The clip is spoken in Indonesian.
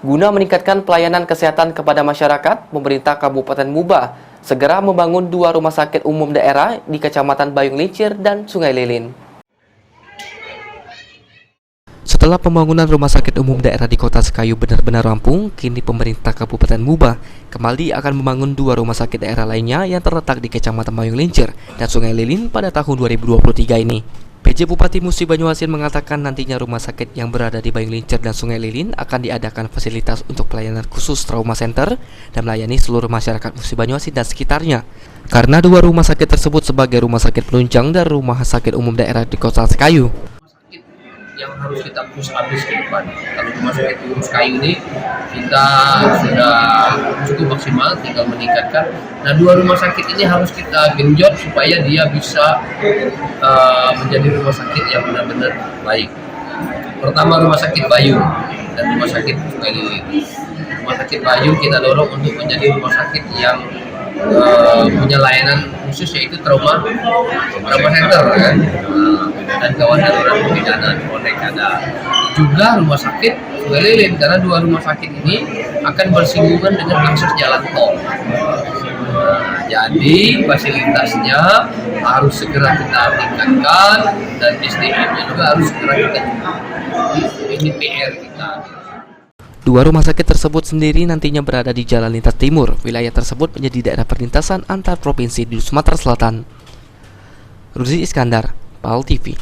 Guna meningkatkan pelayanan kesehatan kepada masyarakat, pemerintah Kabupaten Muba segera membangun 2 rumah sakit umum daerah di Kecamatan Bayung Lincir dan Sungai Lilin. Setelah pembangunan rumah sakit umum daerah di Kota Sekayu benar-benar rampung, kini pemerintah Kabupaten Muba kembali akan membangun 2 rumah sakit daerah lainnya yang terletak di Kecamatan Bayung Lincir dan Sungai Lilin pada tahun 2023 ini. PJ Bupati Musi Banyuasin mengatakan nantinya rumah sakit yang berada di Bayung Lincir dan Sungai Lilin akan diadakan fasilitas untuk pelayanan khusus trauma center dan melayani seluruh masyarakat Musi Banyuasin dan sekitarnya. Karena 2 rumah sakit tersebut sebagai rumah sakit penunjang dan rumah sakit umum daerah di Kota Sekayu. Yang harus kita push habis ke depan. Kalau rumah sakit umum Sekayu ini kita sudah cukup maksimal, tinggal meningkatkan. Nah, 2 rumah sakit ini harus kita genjot supaya dia bisa menjadi rumah sakit yang benar-benar baik. Pertama rumah sakit Bayung dan rumah sakit Sungai Lilin. Rumah sakit Bayung kita dorong untuk menjadi rumah sakit yang punya layanan khusus yaitu trauma center kan, dan gawat darurat pembinaan connect ada juga rumah sakit Sungai Lilin karena 2 rumah sakit ini akan bersinggungan dengan akses jalan tol. Jadi fasilitasnya harus segera kita tingkatkan dan SDM-nya juga harus segera kita tingkatkan. Ini PR kita. 2 rumah sakit tersebut sendiri nantinya berada di Jalan Lintas Timur. Wilayah tersebut menjadi daerah perlintasan antar provinsi di Sumatera Selatan. Ruzi Iskandar, PAL TV.